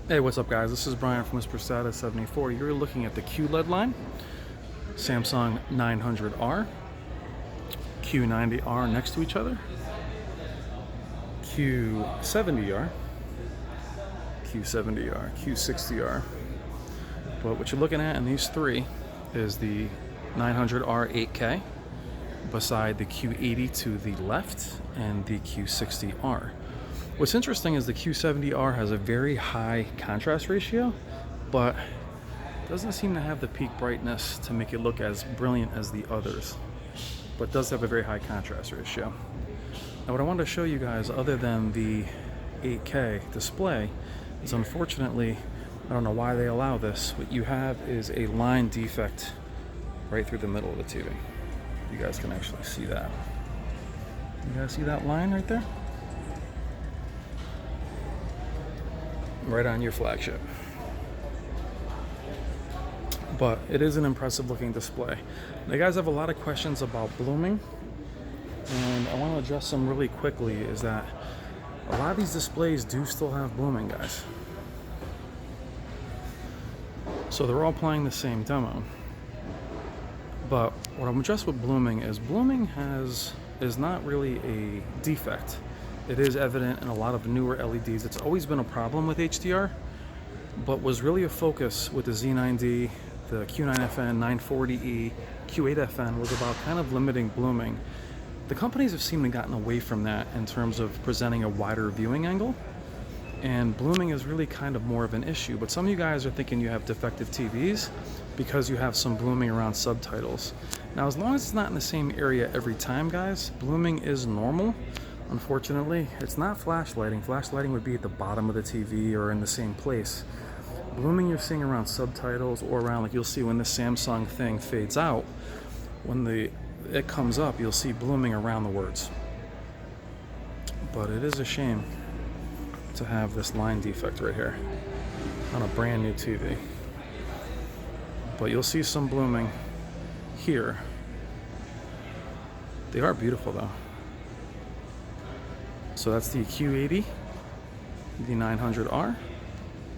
Hey, what's up guys? This is Brian from Mr. Status 74. You're looking at the QLED line, Samsung 900R, Q90R next to each other, Q70R, Q70R, Q60R. But what you're looking at in these three is the 900R 8K beside the Q80 to the left and the Q60R. What's interesting is the Q70R has a very high contrast ratio, but doesn't seem to have the peak brightness to make it look as brilliant as the others, but does have a very high contrast ratio. Now what I wanted to show you guys, other than the 8K display, is unfortunately, I don't know why they allow this, what you have is a line defect right through the middle of the TV. You guys can actually see that. You guys see that line right there? Right on your flagship. But it is an impressive looking display. Now, you guys have a lot of questions about blooming, and I want to address them really quickly. Is that a lot of these displays do still have blooming, guys. So they're all playing the same demo. But what I'm addressing with blooming is is not really a defect. It is evident in a lot of newer LEDs. It's always been a problem with HDR, but was really a focus with the Z9D, the Q9FN, 940E, Q8FN was about kind of limiting blooming. The companies have seemed to gotten away from that in terms of presenting a wider viewing angle, and blooming is really kind of more of an issue. But some of you guys are thinking you have defective TVs because you have some blooming around subtitles. Now, as long as it's not in the same area every time, guys, blooming is normal. Unfortunately, it's not flash lighting. Flash lighting would be at the bottom of the TV or in the same place. Blooming you're seeing around subtitles or around, like you'll see when the Samsung thing fades out, when it comes up, you'll see blooming around the words. But it is a shame to have this line defect right here on a brand new TV. But you'll see some blooming here. They are beautiful though. So that's the Q80, the 900R,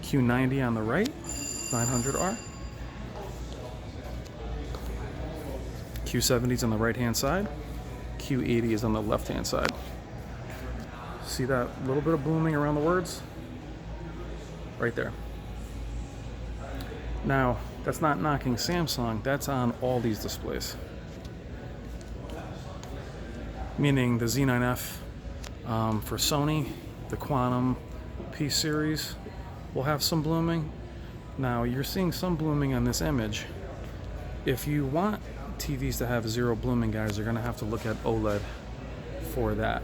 Q90 on the right, 900R, Q70 is on the right hand side, Q80 is on the left hand side. See that little bit of blooming around the words? Right there. Now, that's not knocking Samsung, that's on all these displays. Meaning the Z9F, for Sony, the Quantum P series will have some blooming. Now you're seeing some blooming on this image. If you want TVs to have zero blooming, guys, you're gonna have to look at OLED for that.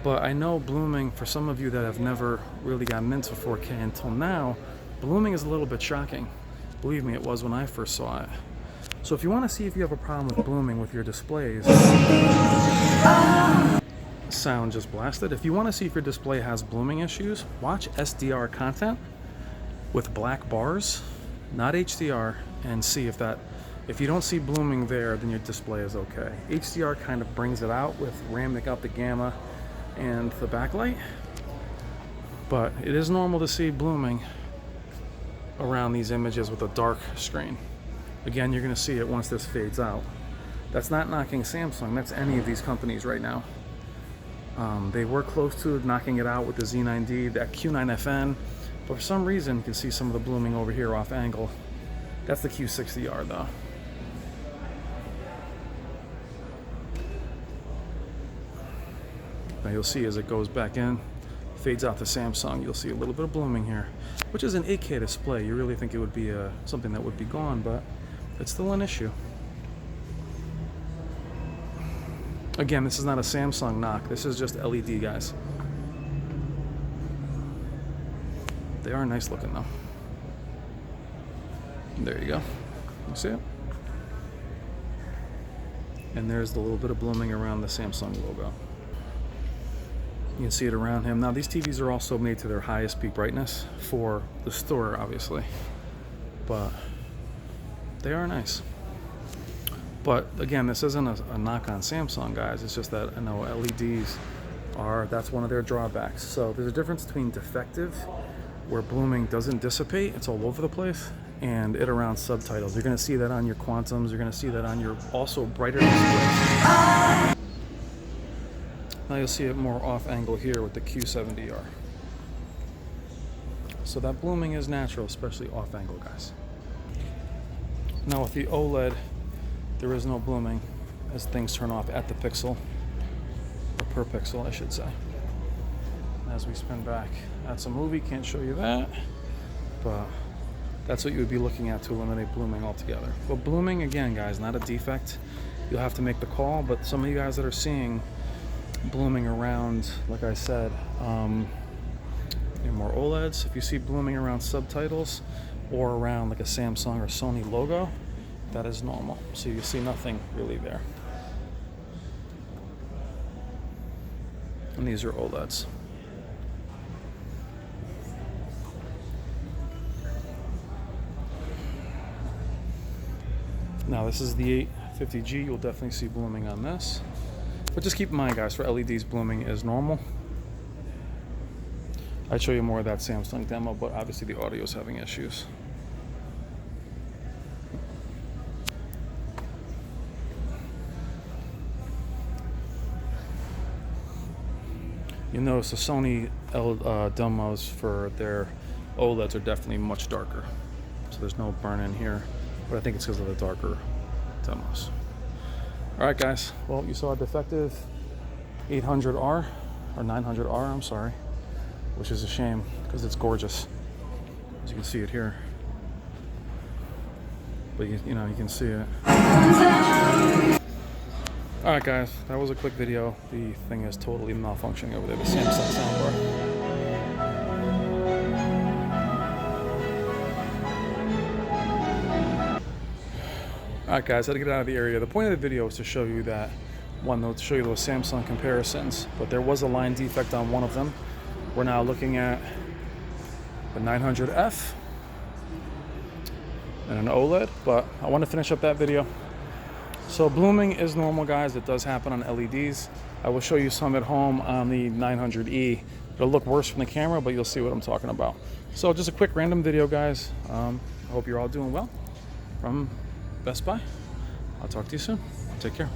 But I know blooming, for some of you that have never really gotten into 4K until now, blooming is a little bit shocking. Believe me, it was when I first saw it. So if you want to see if you have a problem with blooming with your displays, sound just blasted. If you want to see if your display has blooming issues, watch SDR content with black bars, not HDR, and see if you don't see blooming there, then your display is okay. HDR kind of brings it out with ramping up the gamma and the backlight, but it is normal to see blooming around these images with a dark screen. Again, you're going to see it once this fades out. That's not knocking Samsung, that's any of these companies right now. They were close to knocking it out with the Z9D, that Q9FN, but for some reason you can see some of the blooming over here off angle. That's the Q60R though. Now you'll see as it goes back in, fades out to Samsung, you'll see a little bit of blooming here, which is an 8K display. You really think it would be something that would be gone, but it's still an issue. Again, this is not a Samsung knock. This is just LED, guys. They are nice looking, though. There you go. You see it? And there's the little bit of blooming around the Samsung logo. You can see it around him. Now, these TVs are also made to their highest peak brightness for the store, obviously. But they are nice. But again, this isn't a knock on Samsung, guys. It's just that I know LEDs that's one of their drawbacks. So there's a difference between defective where blooming doesn't dissipate. It's all over the place, and it around subtitles. You're gonna see that on your quantums. You're gonna see that on your also brighter displays. Now you'll see it more off angle here with the Q70R. So that blooming is natural, especially off angle, guys. Now with the OLED, there is no blooming as things turn off at the pixel, or per pixel, I should say. As we spin back, that's a movie, can't show you that, but that's what you would be looking at to eliminate blooming altogether. But blooming, again, guys, not a defect. You'll have to make the call, but some of you guys that are seeing blooming around, like I said, more OLEDs, if you see blooming around subtitles or around like a Samsung or Sony logo, that is normal. So you see nothing really there. And these are OLEDs. Now this is the 850G, you'll definitely see blooming on this. But just keep in mind, guys, for LEDs, blooming is normal. I'd show you more of that Samsung demo, but obviously the audio is having issues. You'll notice the Sony demos for their OLEDs are definitely much darker. So there's no burn in here, but I think it's because of the darker demos. All right, guys. Well, you saw a Defective 800R, or 900R, I'm sorry, which is a shame because it's gorgeous. As you can see it here. But you know, you can see it. All right, guys, that was a quick video. The thing is totally malfunctioning over there, the Samsung soundbar. Alright guys, I had to get out of the area. The point of the video was to show you that, to show you those Samsung comparisons, but there was a line defect on one of them. We're now looking at the 900F and an OLED, but I want to finish up that video. So blooming is normal, guys. It does happen on LEDs. I will show you some at home on the 900E. It'll look worse from the camera, but you'll see what I'm talking about. So just a quick random video, guys. I hope you're all doing well from Best Buy. I'll talk to you soon. Take care.